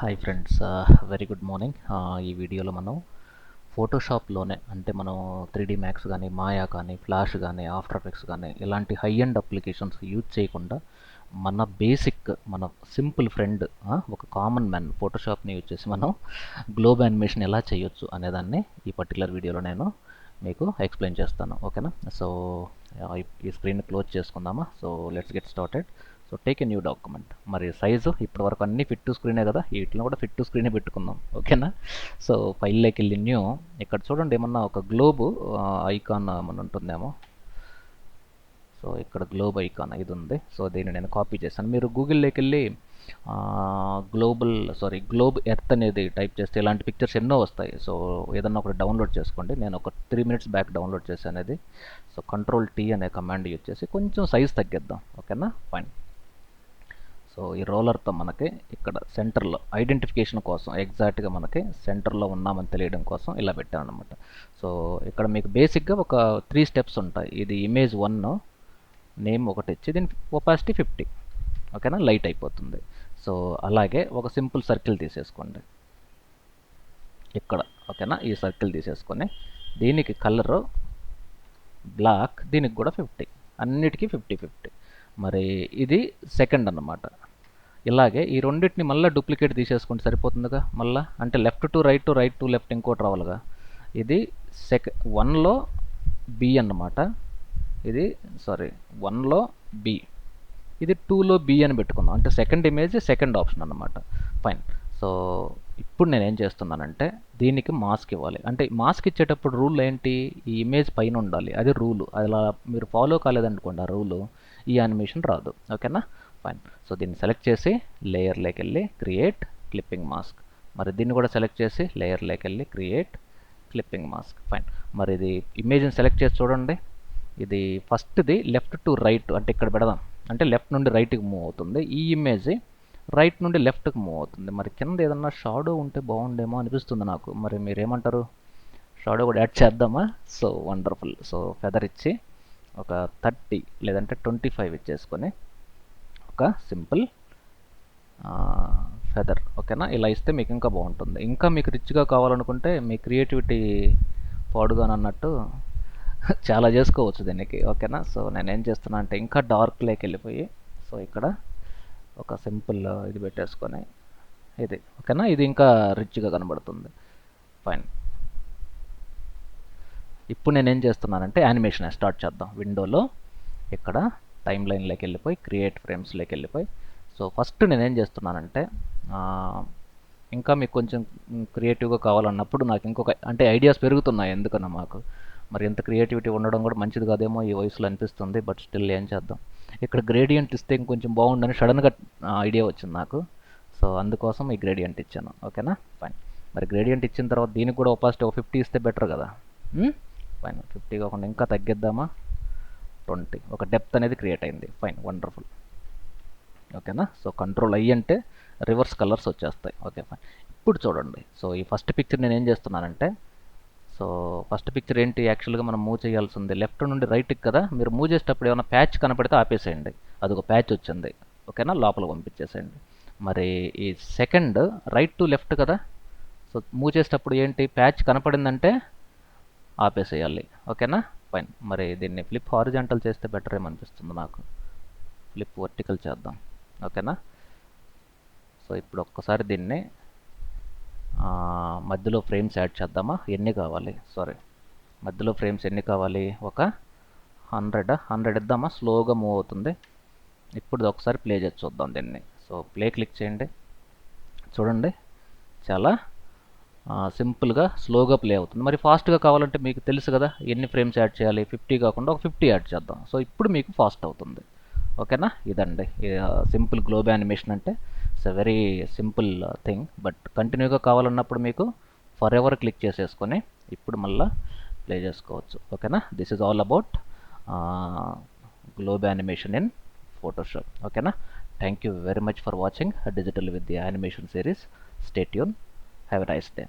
Hi friends, very good morning. ఈ వీడియోలో మనం ఫోటోషాప్లోనే అంటే మనం 3D మ్యాక్స్ కానీ మాయా కానీ ఫ్లాష్ కానీ ఆఫ్టర్ ఎఫెక్ట్స్ కానీ ఇలాంటి హై అండ్ అప్లికేషన్స్ యూజ్ చేయకుండా మన బేసిక్ మన సింపుల్ ఫ్రెండ్ ఒక కామన్ మ్యాన్ ఫోటోషాప్ని యూజ్ చేసి మనం గ్లోబ్ యానిమేషన్ ఎలా చేయొచ్చు అనేదాన్ని ఈ పర్టికులర్ వీడియోలో నేను మీకు ఎక్స్ప్లెయిన్ చేస్తాను. ఓకేనా? సో ఈ స్క్రీన్ క్లోజ్ చేసుకుందామా. So let's get started. So take a new document. మరి సైజు ఇప్పటి వరకు అన్ని ఫిట్ టు స్క్రీనే కదా, వీటిలో కూడా ఫిట్ టు స్క్రీనే పెట్టుకుందాం. ఓకేనా? సో ఫైల్లోకి వెళ్ళి న్యూ, ఇక్కడ చూడండి ఏమన్నా ఒక గ్లోబ్ ఐకాన్ ఏమన్నా ఉంటుందేమో. సో ఇక్కడ గ్లోబ్ ఐకాన్ ఇది ఉంది. సో దీన్ని నేను కాపీ చేశాను. మీరు గూగుల్లోకి వెళ్ళి గ్లోబ్ ఎర్త్ అనేది టైప్ చేస్తే ఇలాంటి పిక్చర్స్ ఎన్నో వస్తాయి. సో ఏదన్నా ఒకటి డౌన్లోడ్ చేసుకోండి. నేను ఒక 3 minutes బ్యాక్ డౌన్లోడ్ చేశాను అది. సో Ctrl+T అనే కమాండ్ యూజ్ చేసి కొంచెం సైజ్ తగ్గిద్దాం. ఓకేనా? ఫైన్. సో ఈ రోలర్తో మనకి ఇక్కడ సెంటర్లో ఐడెంటిఫికేషన్ కోసం ఎగ్జాక్ట్గా మనకి సెంటర్లో ఉన్నామని తెలియడం కోసం ఇలా పెట్టాను అనమాట. సో ఇక్కడ మీకు బేసిక్గా ఒక 3 steps ఉంటాయి. ఇది ఇమేజ్ 1 నేమ్ ఒకటి ఇచ్చి దీని ఒపాసిటీ 50. ఓకేనా? లైట్ అయిపోతుంది. సో అలాగే ఒక సింపుల్ సర్కిల్ తీసేసుకోండి ఇక్కడ. ఓకేనా? ఈ సర్కిల్ తీసేసుకొని దీనికి కలరు బ్లాక్, దీనికి కూడా 50, అన్నిటికీ 50. మరి ఇది సెకండ్ అన్నమాట. ఇలాగే ఈ రెండింటిని మళ్ళీ డూప్లికేట్ తీసేసుకుంటే సరిపోతుందిగా. మళ్ళీ అంటే left to right to left ఇంకోటి రావాలిగా. ఇది 1లో బి అన్నమాట. ఇది 1లో బి, ఇది 2లో బి అని పెట్టుకుందాం. అంటే సెకండ్ ఇమేజ్ సెకండ్ ఆప్షన్ అన్నమాట. ఫైన్. సో ఇప్పుడు నేను ఏం చేస్తున్నానంటే దీనికి మాస్క్ ఇవ్వాలి. అంటే మాస్క్ ఇచ్చేటప్పుడు రూల్ ఏంటి? ఈ ఇమేజ్ పైన ఉండాలి, అది రూలు. అలా మీరు ఫాలో కాలేదనుకోండి ఆ రూలు, ఈ యానిమేషన్ రాదు. ఓకేనా? ఫైన్. సో దీన్ని సెలెక్ట్ చేసి లేయర్లోకి వెళ్ళి క్రియేట్ క్లిప్పింగ్ మాస్క్. మరి దీన్ని కూడా సెలెక్ట్ చేసి లేయర్లోకి వెళ్ళి క్రియేట్ క్లిప్పింగ్ మాస్క్. ఫైన్. మరి ఇది ఇమేజ్ని సెలెక్ట్ చేసి చూడండి. ఇది ఫస్ట్ది లెఫ్ట్ టు రైట్, అంటే ఇక్కడ పెడదాం. అంటే లెఫ్ట్ నుండి రైట్కి మూవ్ అవుతుంది. ఈ ఇమేజ్ రైట్ నుండి లెఫ్ట్కి మూవ్ అవుతుంది. మరి కింద ఏదన్నా షాడో ఉంటే బాగుండేమో అనిపిస్తుంది నాకు. మరి మీరేమంటారు? షాడో కూడా యాడ్ చేద్దామా? So wonderful. సో ఫెదర్ ఇచ్చి ఒక 30 లేదంటే 25 ఇచ్చేసుకొని ఒక సింపుల్ ఫెదర్. ఓకేనా? ఇలా ఇస్తే మీకు ఇంకా బాగుంటుంది. ఇంకా మీకు రిచ్గా కావాలనుకుంటే మీ క్రియేటివిటీ పాడుగానన్నట్టు చాలా చేసుకోవచ్చు దీనికి. ఓకేనా? సో నేను ఏం చేస్తున్నా అంటే ఇంకా డార్క్లోకి వెళ్ళిపోయి సో ఇక్కడ ఒక సింపుల్ ఇది పెట్టేసుకొని ఇది. ఓకేనా? ఇది ఇంకా రిచ్గా కనబడుతుంది. ఫైన్. ఇప్పుడు నేను ఏం చేస్తున్నానంటే యానిమేషన్ స్టార్ట్ చేద్దాం. విండోలో ఇక్కడ టైమ్ లైన్లోకి వెళ్ళిపోయి క్రియేట్ ఫ్రేమ్స్లోకి వెళ్ళిపోయి సో ఫస్ట్ నేను ఏం చేస్తున్నానంటే ఇంకా మీకు కొంచెం క్రియేటివ్గా కావాలన్నప్పుడు నాకు ఇంకొక అంటే ఐడియాస్ పెరుగుతున్నాయి ఎందుకన్నా మాకు. మరి ఎంత క్రియేటివిటీ ఉండడం కూడా మంచిది కాదేమో ఈ వయసులో అనిపిస్తుంది. బట్ స్టిల్ ఏం చేద్దాం. ఇక్కడ గ్రేడియంట్ ఇస్తే ఇంకొంచెం బాగుండని సడన్గా ఐడియా వచ్చింది నాకు. సో అందుకోసం ఈ గ్రేడియంట్ ఇచ్చాను. ఓకేనా? ఫైన్. మరి గ్రేడియంట్ ఇచ్చిన తర్వాత దీనికి కూడా ఒపాసిటీ ఒక 50 ఇస్తే బెటర్ కదా. ఫైన్. 50 కాకుండా ఇంకా తగ్గిద్దామా? 20. ఒక డెప్త్ అనేది క్రియేట్ అయింది. ఫైన్. వండర్ఫుల్. ఓకేనా? సో Ctrl+I అంటే రివర్స్ కలర్స్ వచ్చేస్తాయి. Okay fine. ఇప్పుడు చూడండి. సో ఈ ఫస్ట్ పిక్చర్ నేను ఏం చేస్తున్నానంటే సో ఫస్ట్ పిక్చర్ ఏంటి? యాక్చువల్గా మనం మూవ్ చేయాల్సింది లెఫ్ట్ నుండి రైట్కి కదా. మీరు మూవ్ చేసేటప్పుడు ఏమైనా ప్యాచ్ కనపడితే ఆపేసేయండి. అదొక ప్యాచ్ వచ్చింది. ఓకేనా? లోపల పంపించేసేయండి. మరి ఈ సెకండ్ రైట్ టు లెఫ్ట్ కదా. సో మూవ్ చేసేటప్పుడు ఏంటి? ప్యాచ్ కనపడిందంటే ఆపేసేయాలి. ఓకేనా? ఫైన్. మరి దీన్ని ఫ్లిప్ హారిజాంటల్ చేస్తే బెటర్ ఏమనిపిస్తుంది నాకు. ఫ్లిప్ వర్టికల్ చేద్దాం. ఓకేనా? సో ఇప్పుడు ఒక్కసారి దీన్ని మధ్యలో ఫ్రేమ్స్ యాడ్ చేద్దామా? ఎన్ని కావాలి? మధ్యలో ఫ్రేమ్స్ ఎన్ని కావాలి? ఒక 100 ఇద్దామా? స్లోగా మూవ్ అవుతుంది. ఇప్పుడు ఒకసారి ప్లే చేసి చూద్దాం దీన్ని. సో ప్లే క్లిక్ చేయండి. చూడండి చాలా సింపుల్గా స్లోగా ప్లే అవుతుంది. మరి ఫాస్ట్గా కావాలంటే మీకు తెలుసు కదా ఎన్ని ఫ్రేమ్స్ యాడ్ చేయాలి. 50 కాకుండా ఒక 50 యాడ్ చేద్దాం. సో ఇప్పుడు మీకు ఫాస్ట్ అవుతుంది. ఓకేనా? ఇదండి సింపుల్ గ్లోబ్ యానిమేషన్ అంటే. It's a very simple thing. But కంటిన్యూగా కావాలన్నప్పుడు మీకు ఫర్ ఎవర్ క్లిక్ చేసేసుకొని ఇప్పుడు మళ్ళీ ప్లే చేసుకోవచ్చు. ఓకేనా? This is all about globe animation in Photoshop. ఓకేనా? Thank you very much for watching digital with the animation series. Stay tune. Have a nice day.